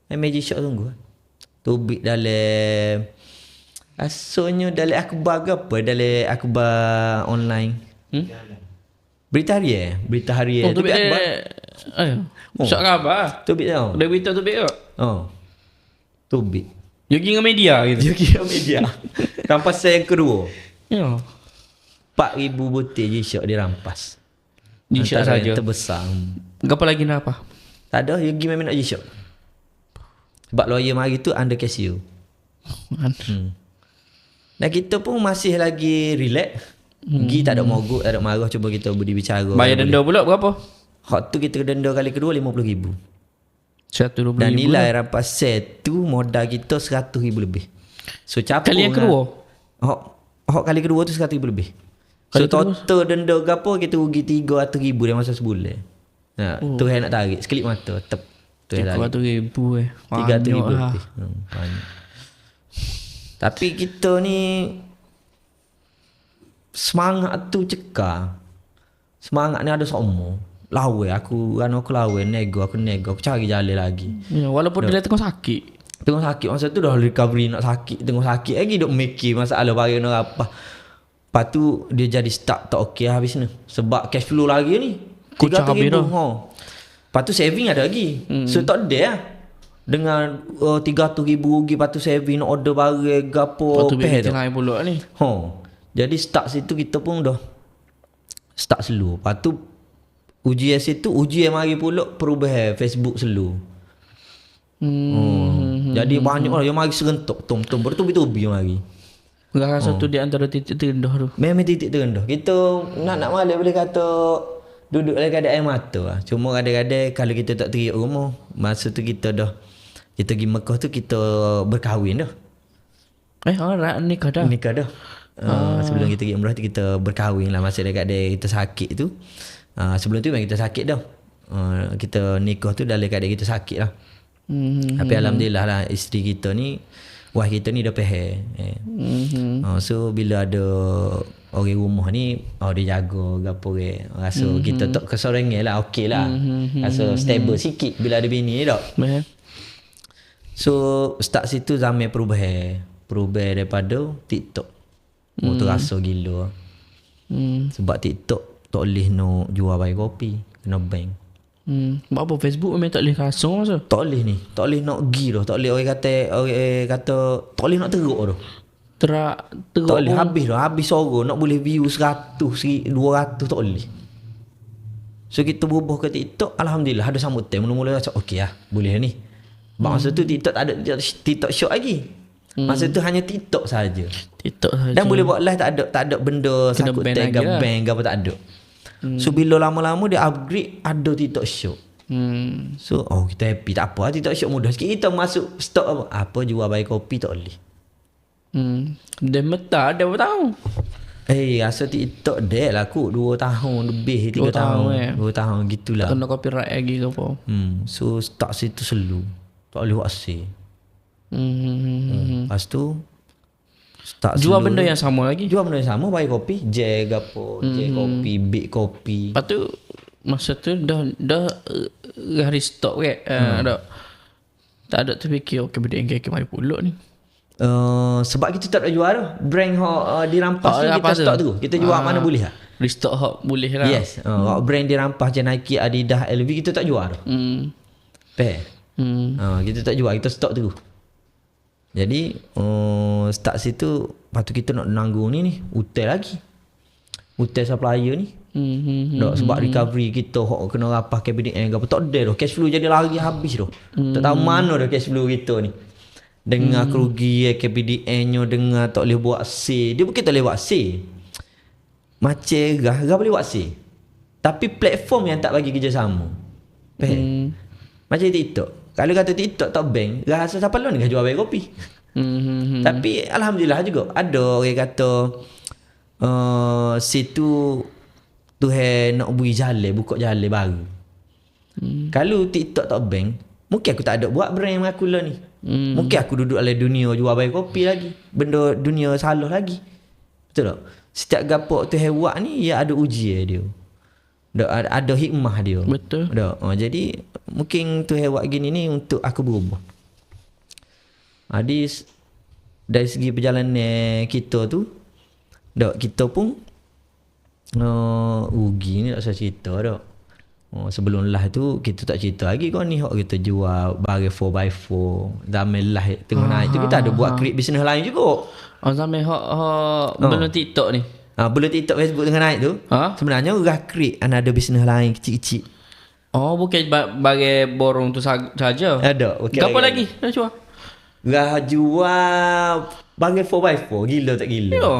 Memang G-Shock tunggu. Tubik dalam asalnya dalam akhbar ke apa? Dalam akhbar online. Berita harian. Berita harian. Tubik akhbar. Syak khabar. Tubik tau. Ada berita tubik ke? Tubik. Yogi dengan media gitu. Dia kira media. Rampas yang kedua. Ya. 4,000 butir G-Shock dirampas. G-Shock Antara saja. yang terbesar. Apa lagi nak apa? Tak ada. Yogi memang nak G-Shock. Sebab lawyer mari tu under casio. Dan kita pun masih lagi relax. Gi tak ada mogok, tak ada marah. Cuba kita berbicara. Bayar denda pula berapa? Hak tu kita denda kali kedua 50,000. 120,000. Dan nilai rampas set tu modal kita 100,000 lebih. So capung Kali yang kedua? Hak kali kedua tu 100,000 lebih. So total denda ke apa kita rugi 300,000 dalam masa sebulan. Tu yang nak tarik. Sekelip mata. Tep. Tu yang tarik. 300,000 300,000 lebih. Banyak. Tapi kita ni semangat tu cekar. Semangat ni ada semua. Lawan aku lawan, nego, aku cari jalan lagi. Ya, walaupun dia tengah sakit. Tengah sakit masa tu dah recovery nak sakit, tengah sakit lagi duk mikir masalah barang nak apa. Lepas tu dia jadi start tak okey habis ni. Sebab cash flow lagi ni. 300,000. Lepas tu saving ada lagi. So tak ada lah. Dengan 300,000 rugi, lepas tu saving nak order barang gapo peh tu lain pula ni. Jadi start situ kita pun dah start slow. Lepas tu ujian situ, ujian mari pula perubahan Facebook slow. Jadi banyak lah yang mari serentak tom-tom bertubi-tubi mari. Rasa tu di antara titik terendah tu. Memang titik terendah. Kita nak balik boleh kata duduk dalam keadaan air mata lah. Cuma kadang-kadang kalau kita tak teriak rumah, masa tu kita pergi Mekah tu kita berkahwin dah. Nikah dah. Nikah dah. Sebelum kita pergi umrah tu kita berkahwin lah. Masa dekat kita sakit tu. Sebelum tu memang kita sakit dah. Kita nikah tu dalam keadaan kita sakit lah. Tapi alhamdulillah lah isteri kita ni, wife kita ni dah faham. So bila ada orang rumah ni, dia jaga gapo ke. Rasa kita tak kesorangan lah, okey lah. Rasa stable sikit bila ada bini ni tak. So start situ zaman perubahan daripada TikTok. Terasa gila. Sebab TikTok tak boleh nak jual bayi kopi, kena bank. Sebab apa Facebook memang tak boleh kasung masa? Tak boleh ni. Tak boleh nak pergi dah. Tak boleh orang kata tak boleh nak teruk dah. Teruk. Tak boleh habis dah. Habis suara nak boleh view 100, 200 tak boleh. So kita berubah ke TikTok, alhamdulillah ada sambutan. Mula-mula rasa okey lah, boleh ni. Masa tu TikTok tak ada TikTok shop lagi. Masa tu hanya TikTok saja. TikTok saja. Dan boleh buat live tak ada benda sakut tag bank ke apa tak ada. So bila lama-lama dia upgrade ada TikTok shop. So kita happy. Tak apa, TikTok shop mudah sikit. Kita masuk stok apa jual bayi kopi tak boleh. Dia meta ada berapa tahun? Rasa TikTok dah lah aku 2 tahun lebih, 3 tahun. 2 tahun gitulah. Kena copyright lagi ke apa? So start situ slow. Tak boleh buat sale. Lepas tu start jual benda yang sama lagi. Jual benda yang sama, bayi kopi, jag apa, jag kopi, big kopi. Lepas tu masa tu dah hari stok ke? Tak ada terfikir okey benda yang kek mari pulak ni. Sebab kita tak nak jual dah. Brand dirampas tu kita stok tu. Kita jual mana boleh lah. Restock hak boleh lah. Yes. Brand dirampas je Nike, Adidas, LV kita tak jual dah. Kita tak jual, kita stok tu. Jadi start situ, lepas tu kita nak nanggung ni hutang lagi. Hutang supplier ni. Sebab recovery kita hok kena rapah KPDN ke apa tak ada dah. Cash flow jadi lari habis dah. Tak tahu mana dah cash flow kita ni. Dengar kerugian KPDN-nya, dengar tak boleh buat sale. Dia bukan tak boleh buat sale. Macam Gah boleh buat sale. Tapi platform yang tak bagi kerjasama. Macam TikTok. Kalau kata TikTok tak bank, rasa siapa lain ni jual bank kopi. Tapi alhamdulillah juga ada orang kata situ Tuhan nak beri jalan, buka jalan baru. Kalau TikTok tak bank, mungkin aku tak ada buat brand aku lah ni. Mungkin aku duduk dalam dunia jual bank kopi lagi. Benda dunia salah lagi. Betul tak? Setiap gapo Tuhan buat ni, ia ada ujian dia. Ada hikmah dia. Betul. Jadi mungkin Tuhan buat gini ni untuk aku berubah. Jadi dari segi perjalanan kita tu, kita pun rugi ni tak usah cerita dah. Sebelum lah tu kita tak cerita lagi kau ni hok kita jual barang 4x4 zaman lah tengah naik tu kita ada buat create business lain juga. Zaman hok belum TikTok ni. Belum TikTok, Facebook tengah naik tu. Sebenarnya orang create ada business lain kecil-kecil. Bukan bagi borong tu saja. Ada. Okay, apa lagi? Dah jual. Dah jual barang 4x4, gila tak gila. Yo.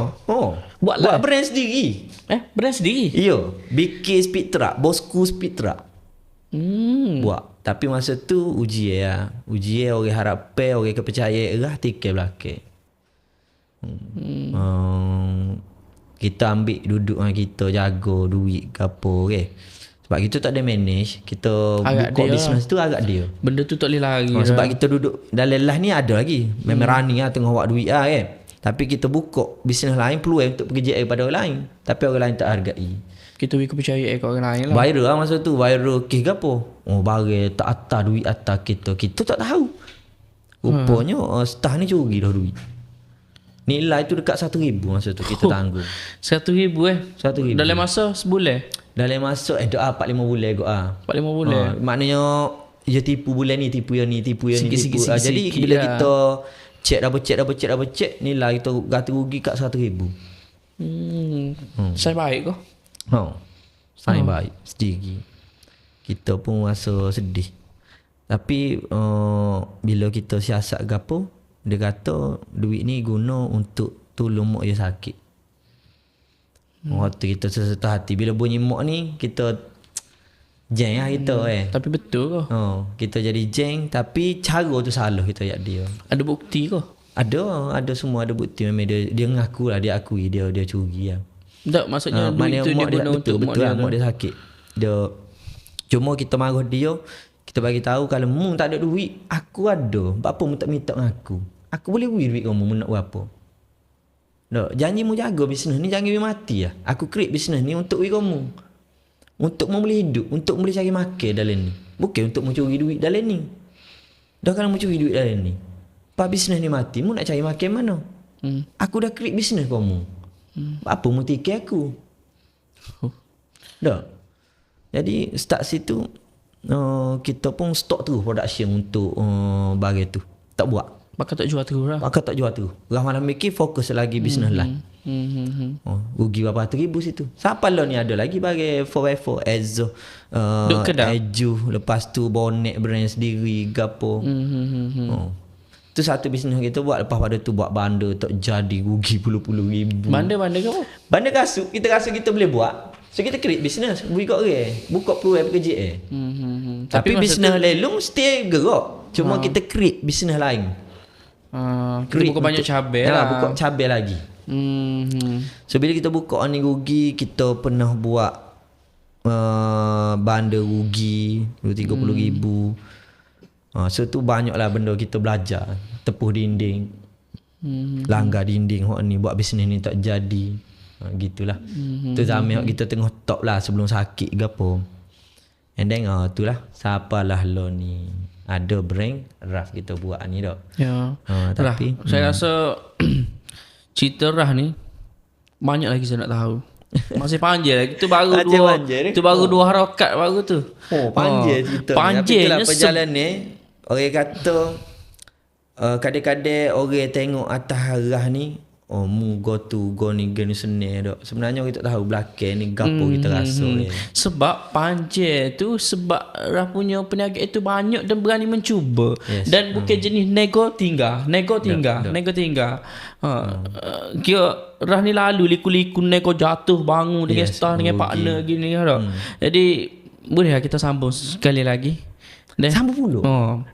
Buat brand sendiri. Brand sendiri? Yo, bikin speed truck, Bosku speed truck. Buat. Tapi masa tu ujian orang harapan, orang kepercayaan tiket belakang. Kita ambil duduk dengan kita, jaga duit ke apa okay. Sebab kita tak ada manage, kita agak buka bisnes tu agak dia. Benda tu tak boleh lari. Sebab kita duduk dalam lah ni ada lagi. Memang running lah tengah buat duit lah kan. Tapi kita buka bisnes lain peluang untuk pekerjaan pada orang lain. Tapi orang lain tak hargai. Kita beri kepercayaan kat orang lain lah. Viral lah masa tu. Viral kes ke apa. Barang tak atas duit atas kita. Kita tak tahu. Rupanya staff ni curi dah duit. Nilai tu dekat 1,000 masa tu kita tanggung. 1,000 1,000. Dalam masa sebulan? Dalam masa 4-5 bulan kot 4-5 bulan. Maknanya dia tipu bulan ni, tipu yang ni, tipu yang ni, tipu. Jadi bila lah. kita double check nilai kita ganti rugi kat 1,000. Saya baik kau. Saya baik sendiri. Kita pun rasa sedih. Tapi bila kita siasat gapo, dia kata duit ni guna untuk tolong mak dia sakit. Waktu kita sesetah hati bila bunyi mak ni kita jeng lah kita Tapi betul kau. Kita jadi jeng tapi cara tu salah kita ayat dia. Ada bukti kau? Ada semua ada bukti. Memang dia mengaku lah, dia akui dia curi lah. Tak, maksudnya duit tu dia guna untuk betul lah, mak dia sakit. Dia cuma kita marah dia, kita bagi tahu kalau mu tak ada duit, aku ada. Apa mu tak minta dengan aku? Aku boleh beri duit kamu, mu nak buat apa? Tak, janji mu jaga bisnes ni, jangan biar mati lah. Aku create bisnes ni untuk beri kamu. Untuk mu boleh hidup, untuk mu boleh cari makan dalam ni. Bukan untuk mu curi duit dalam ni. Dah kalau mu curi duit dalam ni, pas bisnes ni mati, mu nak cari makan mana? Aku dah create bisnes kamu. Apa mu tiket aku? Tak. Jadi start situ kita pun stop terus production untuk barang tu. Tak buat. Bakal tak jual terus lah. Bakal tak jual terus. Rahman mikir fokus lagi bisnes lain. Rugi berapa ratus ribu situ. Siapa lah ni ada lagi barang 4x4 Ezo, Eju, lepas tu bonet brand sendiri gapo. Tu satu bisnes kita buat. Lepas pada tu buat banda tak jadi, rugi puluh-puluh ribu. Banda ke apa? Banda kasut. Kita rasa kita boleh buat. So kita create bisnes, beri kat orang, buka peluang pekerjaan. Tapi bisnes lelong still gerak. Cuma kita create bisnes lain. Kita buka banyak cabai lah. Buka cabai lagi. So bila kita buka ni rugi, kita pernah buat banda rugi 30 ribu. So tu banyak lah benda kita belajar. Tepuh dinding, langgar dinding, hok ni buat bisnes ni tak jadi. Gitulah. Tu zaman kita tengah top lah sebelum sakit ke apa. And then itulah siapalah lo ni. Ada brand Raf kita buat ni dak. Ya. Tapi saya rasa cerita Raf ni banyak lagi saya nak tahu. Masih panjang lagi. Tu baru dua harakat baru tu. Panjang cerita. Panjangnya perjalanan ni orang kata kadang-kadang orang tengok atas arah ni, oh mu go ni gini seni dok. Sebenarnya kita tahu belakang ni gapo kita rasa. Sebab panjang tu sebab Rah punya peniaga itu banyak dan berani mencuba. Yes. Dan bukan jenis nego tinggal. Kira Rah ni lalu liku-liku nego jatuh bangun dengan staff dengan partner gini dah. Jadi boleh lah kita sambung sekali lagi. Sambung dulu.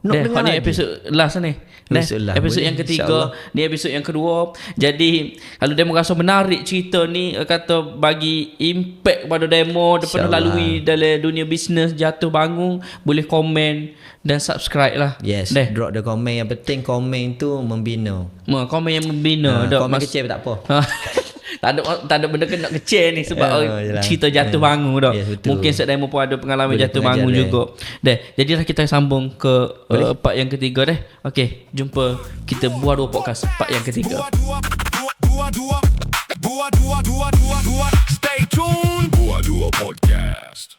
Nak dengar ni episod last ni. Episod yang ketiga, ni episod yang kedua. Jadi kalau demo rasa menarik cerita ni, kata bagi impact pada demo dia pernah lalui dalam dunia bisnes jatuh bangun, boleh komen dan subscribe lah. Yes. Drop the komen. Yang penting komen tu membina. Komen yang membina. Komen kecil tak apa. Tak ada benda kena kecil ni sebab cerita jatuh bangun dah. Yes, mungkin sedemo pun ada pengalaman jatuh bangun juga. Jadilah kita sambung ke part yang ketiga deh. Okey, jumpa kita Buah Dua Podcast part yang ketiga. Stay tuned. Buah Dua Podcast.